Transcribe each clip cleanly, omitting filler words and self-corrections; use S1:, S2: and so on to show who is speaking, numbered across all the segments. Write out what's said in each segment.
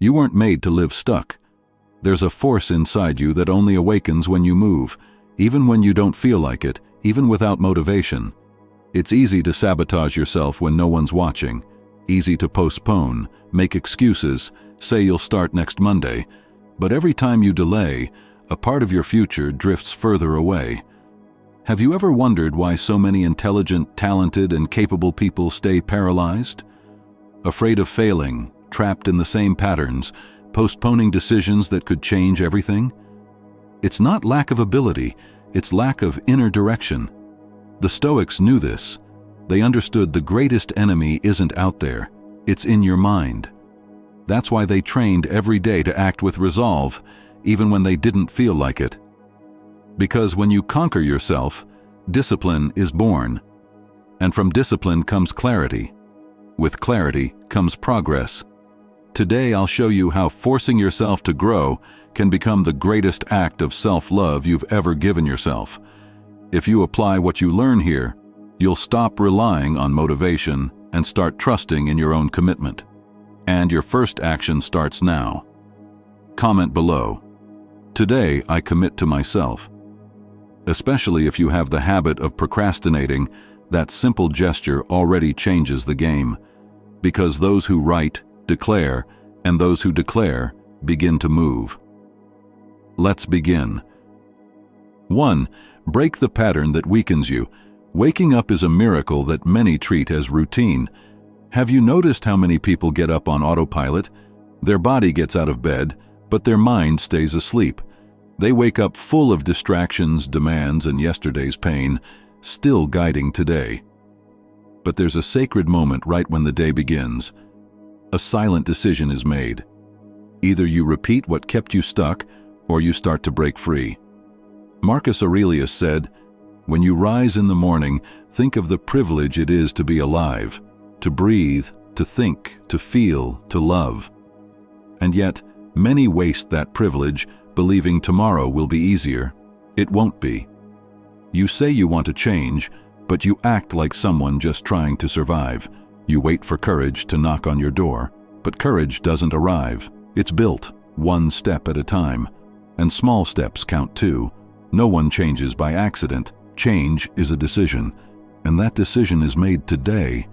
S1: You weren't made to live stuck. There's a force inside you that only awakens when you move, even when you don't feel like it, even without motivation. It's easy to sabotage yourself when no one's watching. Easy to postpone, make excuses, say you'll start next Monday. But every time you delay, a part of your future drifts further away. Have you ever wondered why so many intelligent, talented, and capable people stay paralyzed? Afraid of failing, trapped in the same patterns, postponing decisions that could change everything? It's not lack of ability, it's lack of inner direction. The Stoics knew this. They understood the greatest enemy isn't out there, it's in your mind. That's why they trained every day to act with resolve, even when they didn't feel like it. Because when you conquer yourself, discipline is born. And from discipline comes clarity. With clarity comes progress. Today I'll show you how forcing yourself to grow can become the greatest act of self-love you've ever given yourself. If you apply what you learn here, you'll stop relying on motivation and start trusting in your own commitment. And your first action starts now. Comment below. Today I commit to myself. Especially if you have the habit of procrastinating, that simple gesture already changes the game. Because those who write, declare, and those who declare begin to move. Let's begin. 1. Break the pattern that weakens you. Waking up is a miracle that many treat as routine. Have you noticed how many people get up on autopilot? Their body gets out of bed, but their mind stays asleep. They wake up full of distractions, demands, and yesterday's pain, still guiding today. But there's a sacred moment right when the day begins. A silent decision is made. Either you repeat what kept you stuck, or you start to break free. Marcus Aurelius said, "When you rise in the morning, think of the privilege it is to be alive, to breathe, to think, to feel, to love." And yet, many waste that privilege, believing tomorrow will be easier. It won't be. You say you want to change, but you act like someone just trying to survive. You wait for courage to knock on your door, but courage doesn't arrive. It's built, one step at a time. And small steps count too. No one changes by accident. Change is a decision. And that decision is made today.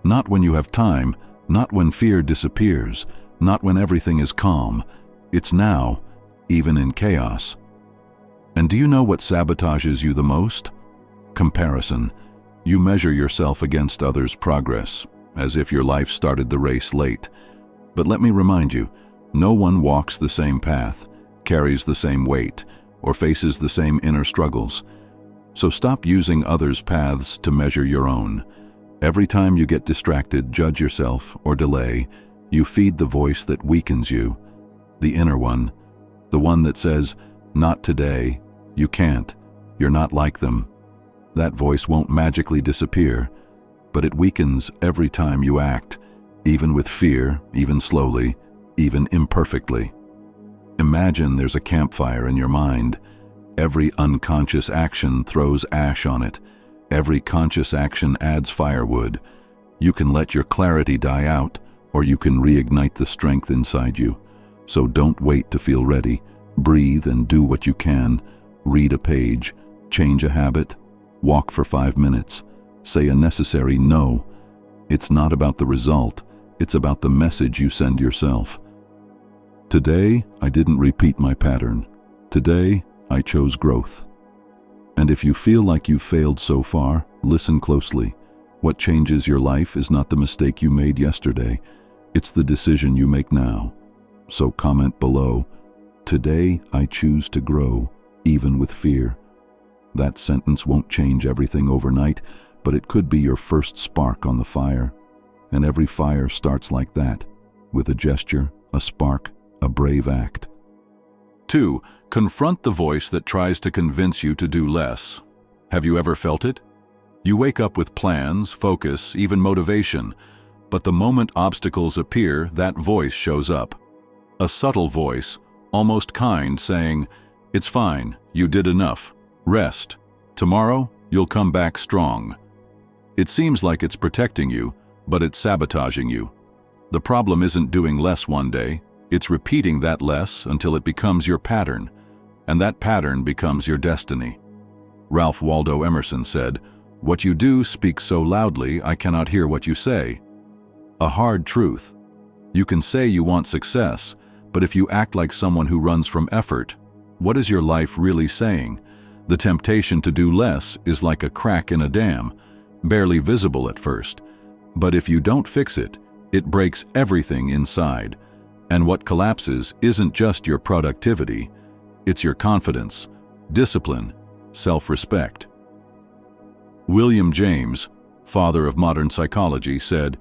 S1: Not when you have time, not when fear disappears, not when everything is calm. It's now, even in chaos. And do you know what sabotages you the most? Comparison. You measure yourself against others' progress, as if your life started the race late. But let me remind you, no one walks the same path, carries the same weight, or faces the same inner struggles. So stop using others' paths to measure your own. Every time you get distracted, judge yourself, or delay, you feed the voice that weakens you, the inner one, the one that says, "Not today, you can't, you're not like them." That voice won't magically disappear, but it weakens every time you act, even with fear, even slowly, even imperfectly. Imagine there's a campfire in your mind. Every unconscious action throws ash on it. Every conscious action adds firewood. You can let your clarity die out, or you can reignite the strength inside you. So don't wait to feel ready. Breathe and do what you can. Read a page, change a habit, walk for 5 minutes, say a necessary no. It's not about the result, it's about the message you send yourself. Today, I didn't repeat my pattern. Today, I chose growth. And if you feel like you've failed so far, listen closely. What changes your life is not the mistake you made yesterday, it's the decision you make now. So comment below, "Today I choose to grow, even with fear." That sentence won't change everything overnight, but it could be your first spark on the fire. And every fire starts like that, with a gesture, a spark, a brave act. 2. Confront the voice that tries to convince you to do less. Have you ever felt it? You wake up with plans, focus, even motivation, but the moment obstacles appear, that voice shows up. A subtle voice, almost kind, saying, "It's fine, you did enough. Rest. Tomorrow, you'll come back strong." It seems like it's protecting you, but it's sabotaging you. The problem isn't doing less one day, It's repeating that less until it becomes your pattern, and that pattern becomes your destiny. Ralph Waldo Emerson said, "What you do speaks so loudly I cannot hear what you say." A hard truth. You can say you want success, but if you act like someone who runs from effort, what is your life really saying? The temptation to do less is like a crack in a dam, barely visible at first. But if you don't fix it, it breaks everything inside. And what collapses isn't just your productivity, it's your confidence, discipline, self-respect. William James, father of modern psychology, said,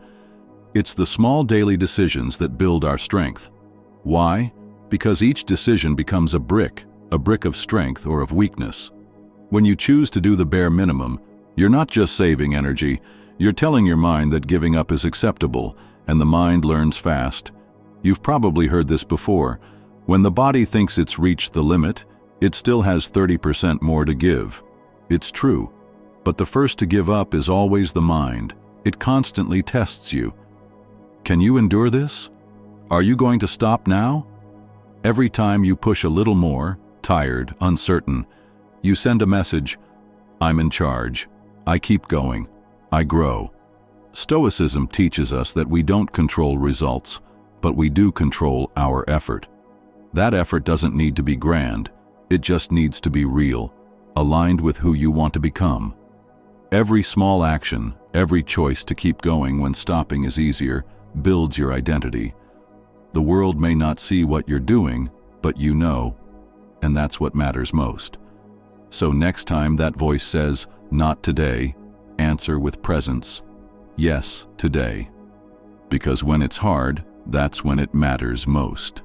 S1: "It's the small daily decisions that build our strength." Why? Because each decision becomes a brick of strength or of weakness. When you choose to do the bare minimum, you're not just saving energy, you're telling your mind that giving up is acceptable, and the mind learns fast. You've probably heard this before. When the body thinks it's reached the limit, it still has 30% more to give. It's true. But the first to give up is always the mind. It constantly tests you. Can you endure this? Are you going to stop now? Every time you push a little more, tired, uncertain, you send a message, "I'm in charge. I keep going. I grow." Stoicism teaches us that we don't control results, but we do control our effort. That effort doesn't need to be grand. It just needs to be real, aligned with who you want to become. Every small action, every choice to keep going when stopping is easier, builds your identity. The world may not see what you're doing, but you know, and that's what matters most. So next time that voice says, "Not today," answer with presence, "Yes, today." Because when it's hard, that's when it matters most.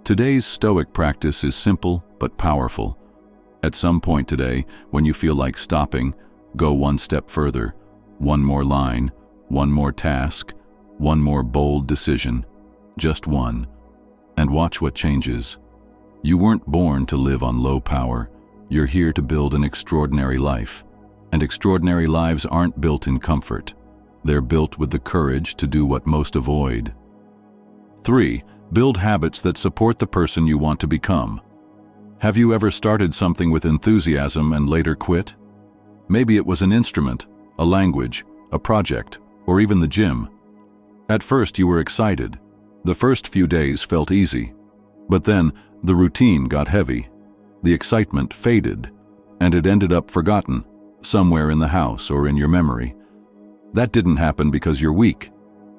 S1: Today's Stoic practice is simple but powerful. At some point today, when you feel like stopping, go one step further, one more line, one more task, one more bold decision, just one, and watch what changes. You weren't born to live on low power. You're here to build an extraordinary life. And extraordinary lives aren't built in comfort. They're built with the courage to do what most avoid. 3. Build habits that support the person you want to become. Have you ever started something with enthusiasm and later quit? Maybe it was an instrument, a language, a project, or even the gym. At first you were excited. The first few days felt easy. But then the routine got heavy. The excitement faded, and it ended up forgotten, somewhere in the house or in your memory. That didn't happen because you're weak.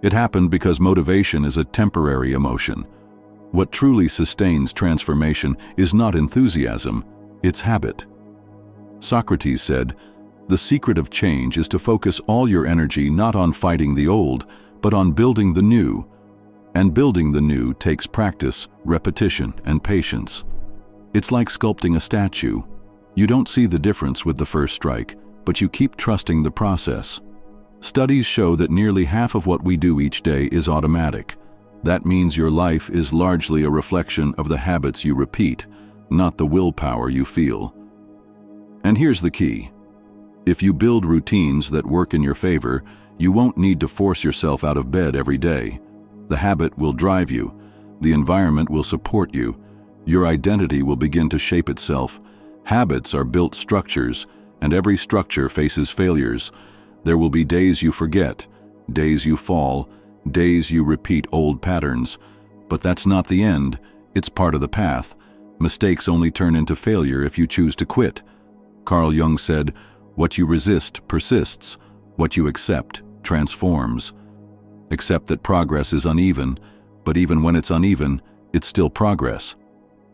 S1: It happened because motivation is a temporary emotion. What truly sustains transformation is not enthusiasm, it's habit. Socrates said, "The secret of change is to focus all your energy not on fighting the old, but on building the new. And building the new takes practice, repetition, and patience." It's like sculpting a statue. You don't see the difference with the first strike, but you keep trusting the process. Studies show that nearly half of what we do each day is automatic. That means your life is largely a reflection of the habits you repeat, not the willpower you feel. And here's the key. If you build routines that work in your favor, you won't need to force yourself out of bed every day. The habit will drive you. The environment will support you. Your identity will begin to shape itself. Habits are built structures, and every structure faces failures. There will be days you forget, days you fall, days you repeat old patterns. But that's not the end. It's part of the path. Mistakes only turn into failure if you choose to quit. Carl Jung said, "What you resist persists. What you accept transforms." Accept that progress is uneven, but even when it's uneven, it's still progress.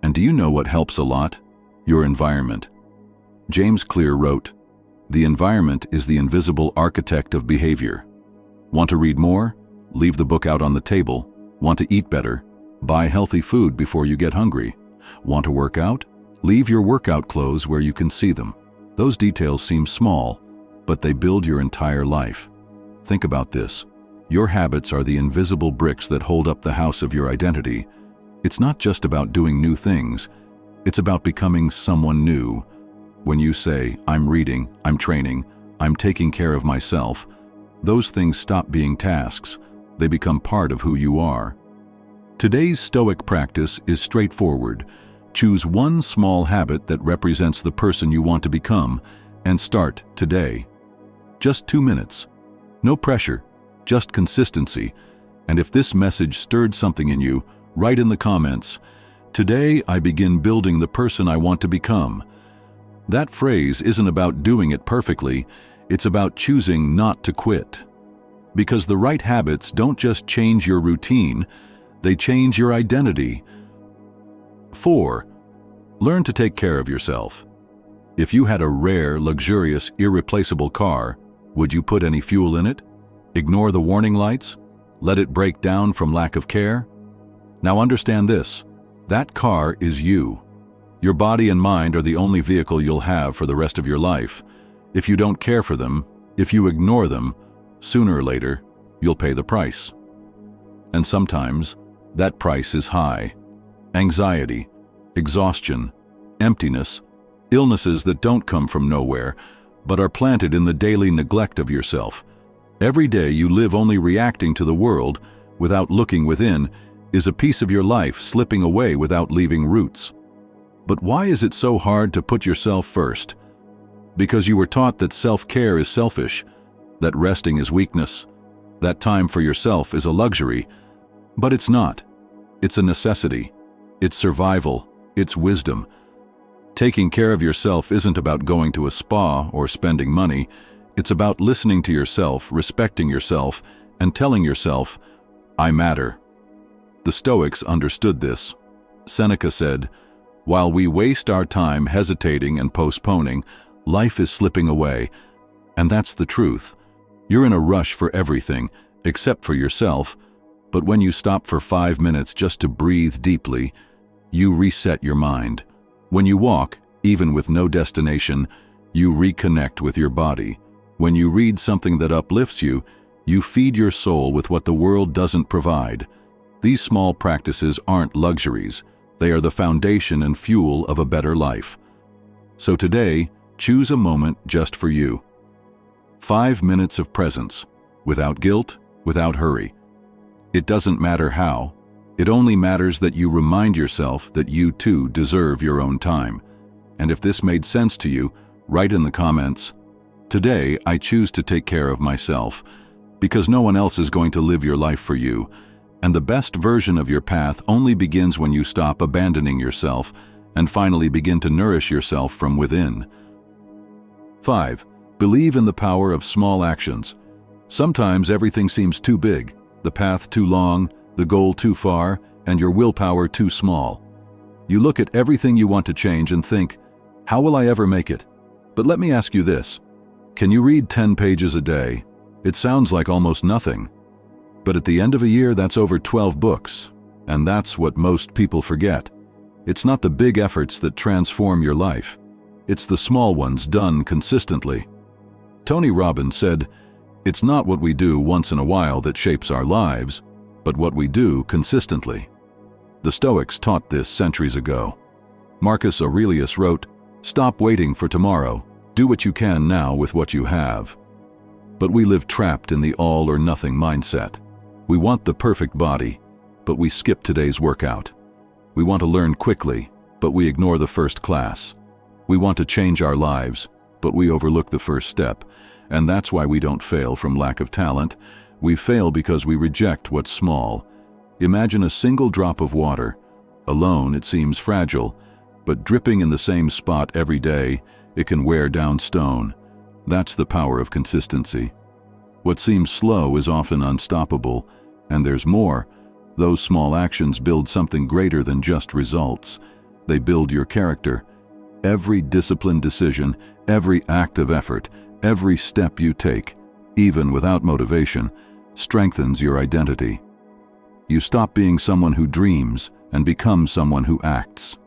S1: And do you know what helps a lot? Your environment. James Clear wrote, "The environment is the invisible architect of behavior." Want to read more? Leave the book out on the table. Want to eat better? Buy healthy food before you get hungry. Want to work out? Leave your workout clothes where you can see them. Those details seem small, but they build your entire life. Think about this. Your habits are the invisible bricks that hold up the house of your identity. It's not just about doing new things. It's about becoming someone new. When you say, "I'm reading, I'm training, I'm taking care of myself," those things stop being tasks. They become part of who you are. Today's Stoic practice is straightforward. Choose one small habit that represents the person you want to become and start today. Just 2 minutes. No pressure, just consistency. And if this message stirred something in you, write in the comments, "Today I begin building the person I want to become." That phrase isn't about doing it perfectly, it's about choosing not to quit. Because the right habits don't just change your routine, they change your identity. 4. Learn to take care of yourself. If you had a rare, luxurious, irreplaceable car, would you put any fuel in it? Ignore the warning lights? Let it break down from lack of care? Now understand this, that car is you. Your body and mind are the only vehicle you'll have for the rest of your life. If you don't care for them, if you ignore them, sooner or later, you'll pay the price. And sometimes, that price is high. Anxiety, exhaustion, emptiness, illnesses that don't come from nowhere, but are planted in the daily neglect of yourself. Every day you live only reacting to the world, without looking within, is a piece of your life slipping away without leaving roots. But why is it so hard to put yourself first? Because you were taught that self-care is selfish, that resting is weakness, that time for yourself is a luxury. But it's not. It's a necessity. It's survival. It's wisdom. Taking care of yourself isn't about going to a spa or spending money. It's about listening to yourself, respecting yourself, and telling yourself, "I matter." The Stoics understood this. Seneca said, "While we waste our time hesitating and postponing, life is slipping away." And that's the truth. You're in a rush for everything, except for yourself. But when you stop for 5 minutes just to breathe deeply, you reset your mind. When you walk, even with no destination, you reconnect with your body. When you read something that uplifts you, you feed your soul with what the world doesn't provide. These small practices aren't luxuries. They are the foundation and fuel of a better life. So today, choose a moment just for you. 5 minutes of presence, without guilt, without hurry. It doesn't matter how. It only matters that you remind yourself that you too deserve your own time. And if this made sense to you, write in the comments, "Today I choose to take care of myself," because no one else is going to live your life for you. And the best version of your path only begins when you stop abandoning yourself and finally begin to nourish yourself from within. 5. Believe in the power of small actions. Sometimes everything seems too big, the path too long, the goal too far, and your willpower too small. You look at everything you want to change and think, "How will I ever make it?" But let me ask you this. Can you read 10 pages a day? It sounds like almost nothing. But at the end of a year, that's over 12 books. And that's what most people forget. It's not the big efforts that transform your life. It's the small ones done consistently. Tony Robbins said, "It's not what we do once in a while that shapes our lives, but what we do consistently." The Stoics taught this centuries ago. Marcus Aurelius wrote, "Stop waiting for tomorrow. Do what you can now with what you have." But we live trapped in the all or nothing mindset. We want the perfect body, but we skip today's workout. We want to learn quickly, but we ignore the first class. We want to change our lives, but we overlook the first step. And that's why we don't fail from lack of talent. We fail because we reject what's small. Imagine a single drop of water. Alone, it seems fragile, but dripping in the same spot every day, it can wear down stone. That's the power of consistency. What seems slow is often unstoppable, and there's more. Those small actions build something greater than just results. They build your character. Every disciplined decision, every act of effort, every step you take, even without motivation, strengthens your identity. You stop being someone who dreams and become someone who acts.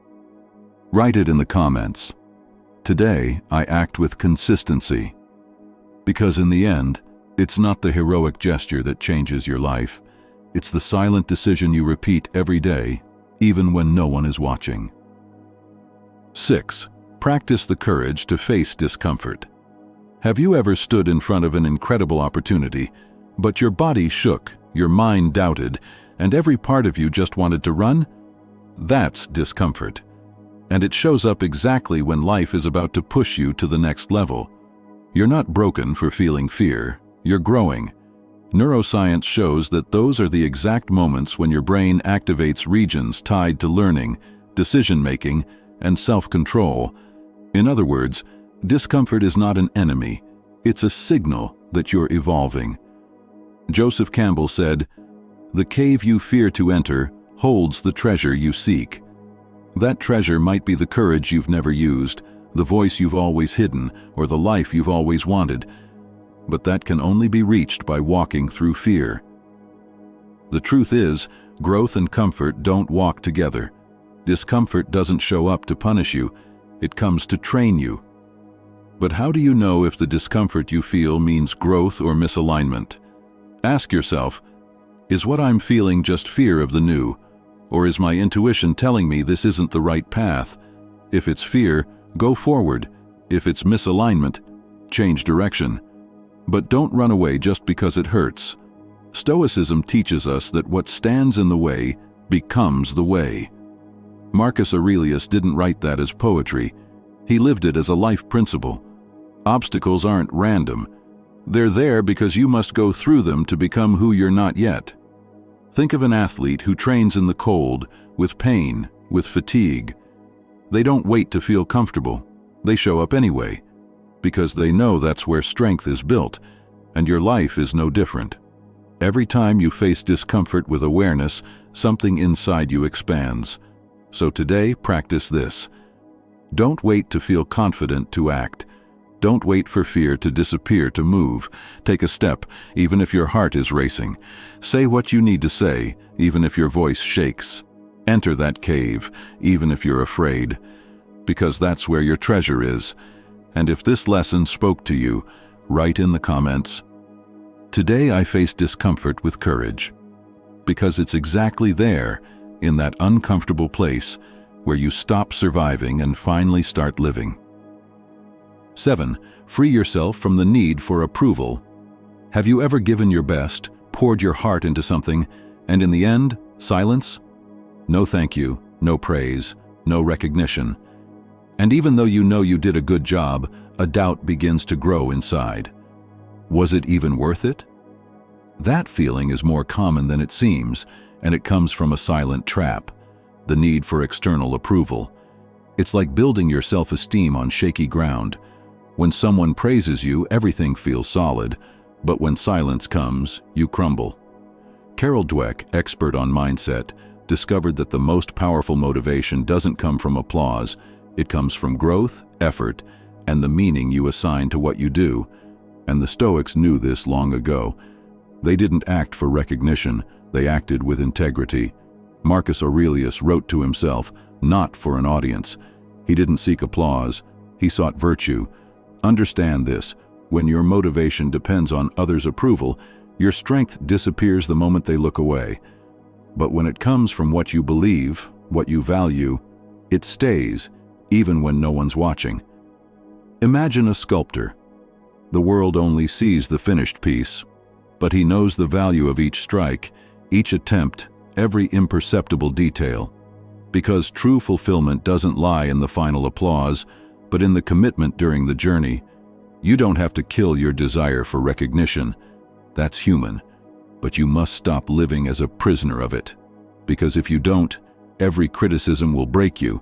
S1: Write it in the comments. Today, I act with consistency. Because in the end, it's not the heroic gesture that changes your life. It's the silent decision you repeat every day, even when no one is watching. 6. Practice the courage to face discomfort. Have you ever stood in front of an incredible opportunity, but your body shook, your mind doubted, and every part of you just wanted to run? That's discomfort. And it shows up exactly when life is about to push you to the next level. You're not broken for feeling fear, you're growing. Neuroscience shows that those are the exact moments when your brain activates regions tied to learning, decision-making, and self-control. In other words, discomfort is not an enemy, it's a signal that you're evolving. Joseph Campbell said, "The cave you fear to enter holds the treasure you seek." That treasure might be the courage you've never used, the voice you've always hidden, or the life you've always wanted. But that can only be reached by walking through fear. The truth is, growth and comfort don't walk together. Discomfort doesn't show up to punish you, it comes to train you. But how do you know if the discomfort you feel means growth or misalignment? Ask yourself, is what I'm feeling just fear of the new? Or is my intuition telling me this isn't the right path? If it's fear, go forward. If it's misalignment, change direction. But don't run away just because it hurts. Stoicism teaches us that what stands in the way becomes the way. Marcus Aurelius didn't write that as poetry. He lived it as a life principle. Obstacles aren't random. They're there because you must go through them to become who you're not yet. Think of an athlete who trains in the cold, with pain, with fatigue. They don't wait to feel comfortable. They show up anyway, because they know that's where strength is built, and your life is no different. Every time you face discomfort with awareness, something inside you expands. So today, practice this. Don't wait to feel confident to act. Don't wait for fear to disappear to move. Take a step, even if your heart is racing. Say what you need to say, even if your voice shakes. Enter that cave, even if you're afraid. Because that's where your treasure is. And if this lesson spoke to you, write in the comments, "Today I face discomfort with courage." Because it's exactly there, in that uncomfortable place, where you stop surviving and finally start living. 7. Free yourself from the need for approval. Have you ever given your best, poured your heart into something, and in the end, silence? No thank you, no praise, no recognition. And even though you know you did a good job, a doubt begins to grow inside. Was it even worth it? That feeling is more common than it seems, and it comes from a silent trap, the need for external approval. It's like building your self-esteem on shaky ground. When someone praises you, everything feels solid, but when silence comes, you crumble. Carol Dweck, expert on mindset, discovered that the most powerful motivation doesn't come from applause, it comes from growth, effort, and the meaning you assign to what you do. And the Stoics knew this long ago. They didn't act for recognition, they acted with integrity. Marcus Aurelius wrote to himself, not for an audience. He didn't seek applause, he sought virtue. Understand this, when your motivation depends on others' approval, your strength disappears the moment they look away. But when it comes from what you believe, what you value, it stays, even when no one's watching. Imagine a sculptor. The world only sees the finished piece, but he knows the value of each strike, each attempt, every imperceptible detail. Because true fulfillment doesn't lie in the final applause, but in the commitment during the journey. You don't have to kill your desire for recognition. That's human. But you must stop living as a prisoner of it. Because if you don't, every criticism will break you,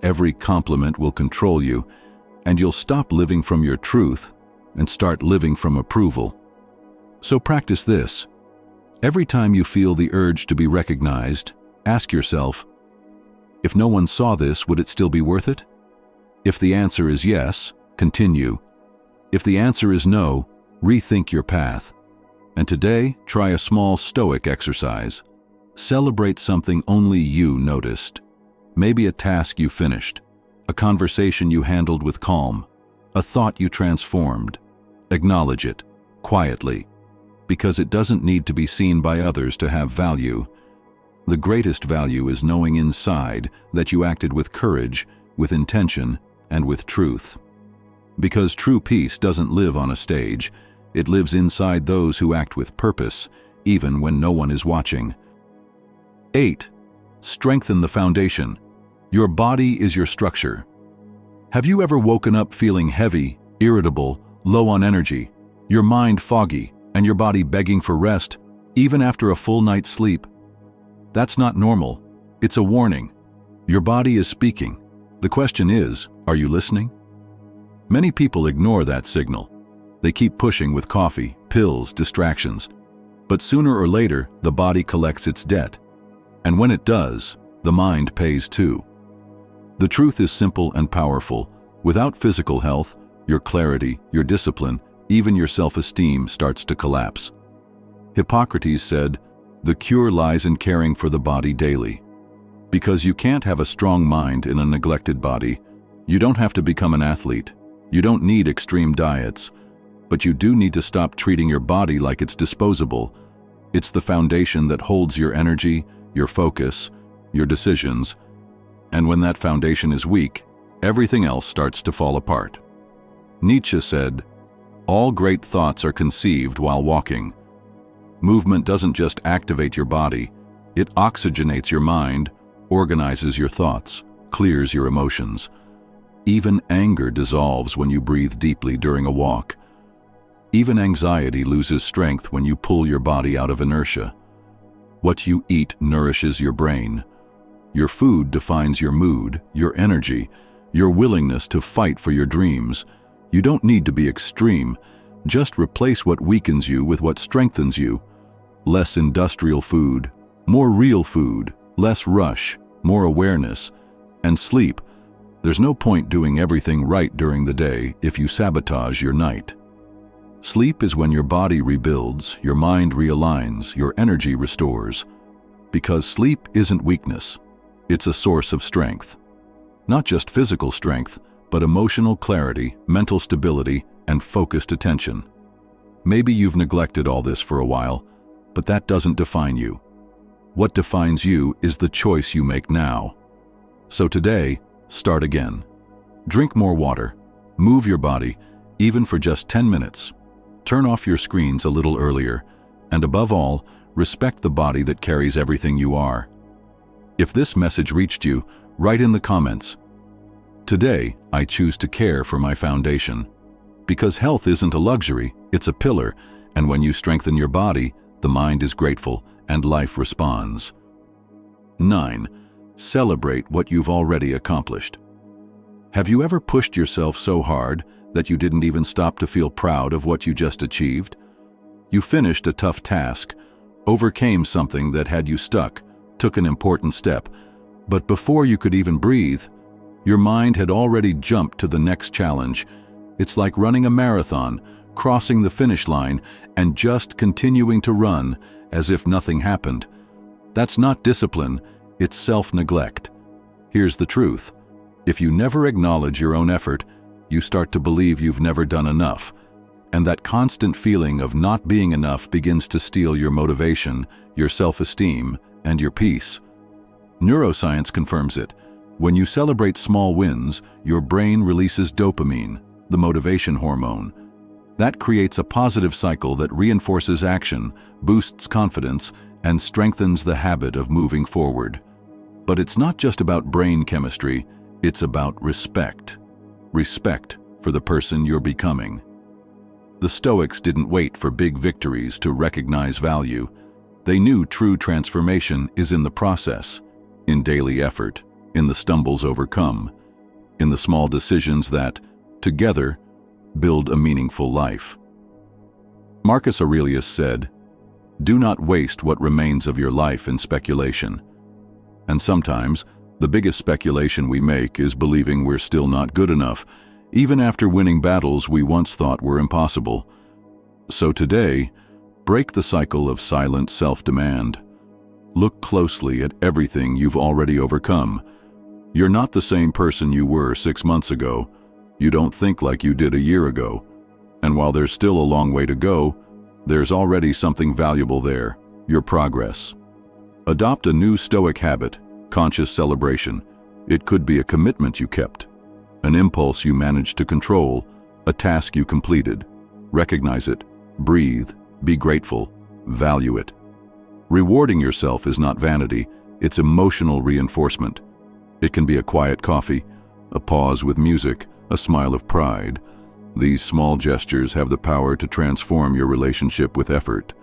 S1: every compliment will control you, and you'll stop living from your truth and start living from approval. So practice this. Every time you feel the urge to be recognized, ask yourself, if no one saw this, would it still be worth it? If the answer is yes, continue. If the answer is no, rethink your path. And today, try a small Stoic exercise. Celebrate something only you noticed. Maybe a task you finished, a conversation you handled with calm, a thought you transformed. Acknowledge it, quietly, because it doesn't need to be seen by others to have value. The greatest value is knowing inside that you acted with courage, with intention, and with truth. Because true peace doesn't live on a stage, it lives inside those who act with purpose, even when no one is watching. 8. Strengthen the foundation. Your body is your structure. Have you ever woken up feeling heavy, irritable, low on energy, your mind foggy, and your body begging for rest, even after a full night's sleep? That's not normal. It's a warning. Your body is speaking. The question is, are you listening? Many people ignore that signal. They keep pushing with coffee, pills, distractions. But sooner or later, the body collects its debt. And when it does, the mind pays too. The truth is simple and powerful. Without physical health, your clarity, your discipline, even your self-esteem starts to collapse. Hippocrates said, "The cure lies in caring for the body daily." Because you can't have a strong mind in a neglected body. You don't have to become an athlete. You don't need extreme diets. But you do need to stop treating your body like it's disposable. It's the foundation that holds your energy, your focus, your decisions. And when that foundation is weak, everything else starts to fall apart. Nietzsche said, "All great thoughts are conceived while walking." Movement doesn't just activate your body, it oxygenates your mind, organizes your thoughts, clears your emotions. Even anger dissolves when you breathe deeply during a walk. Even anxiety loses strength when you pull your body out of inertia. What you eat nourishes your brain. Your food defines your mood, your energy, your willingness to fight for your dreams. You don't need to be extreme. Just replace what weakens you with what strengthens you. Less industrial food, more real food, less rush, more awareness, and sleep. There's no point doing everything right during the day if you sabotage your night. Sleep is when your body rebuilds, your mind realigns, your energy restores. Because sleep isn't weakness. It's a source of strength. Not just physical strength, but emotional clarity, mental stability, and focused attention. Maybe you've neglected all this for a while, but that doesn't define you. What defines you is the choice you make now. So today, start again. Drink more water. Move your body, even for just 10 minutes. Turn off your screens a little earlier, and above all, respect the body that carries everything you are. If this message reached you, write in the comments, "Today, I choose to care for my foundation." Because health isn't a luxury, it's a pillar, and when you strengthen your body, the mind is grateful and life responds. 9. Celebrate what you've already accomplished. Have you ever pushed yourself so hard that you didn't even stop to feel proud of what you just achieved? You finished a tough task, overcame something that had you stuck, took an important step, but before you could even breathe, your mind had already jumped to the next challenge. It's like running a marathon, crossing the finish line, and just continuing to run as if nothing happened. That's not discipline, it's self-neglect. Here's the truth. If you never acknowledge your own effort, you start to believe you've never done enough. And that constant feeling of not being enough begins to steal your motivation, your self-esteem, and your peace. Neuroscience confirms it. When you celebrate small wins, your brain releases dopamine, the motivation hormone. That creates a positive cycle that reinforces action, boosts confidence, and strengthens the habit of moving forward. But it's not just about brain chemistry, it's about respect. Respect for the person you're becoming. The Stoics didn't wait for big victories to recognize value. They knew true transformation is in the process, in daily effort, in the stumbles overcome, in the small decisions that, together, build a meaningful life. Marcus Aurelius said, "Do not waste what remains of your life in speculation." And sometimes, the biggest speculation we make is believing we're still not good enough, even after winning battles we once thought were impossible. So today, break the cycle of silent self-demand. Look closely at everything you've already overcome. You're not the same person you were 6 months ago. You don't think like you did a year ago. And while there's still a long way to go, there's already something valuable there, your progress. Adopt a new Stoic habit, conscious celebration. It could be a commitment you kept, an impulse you managed to control, a task you completed. Recognize it, breathe, be grateful, value it. Rewarding yourself is not vanity, It's emotional reinforcement. It can be a quiet coffee, a pause with music, a smile of pride. These small gestures have the power to transform your relationship with effort.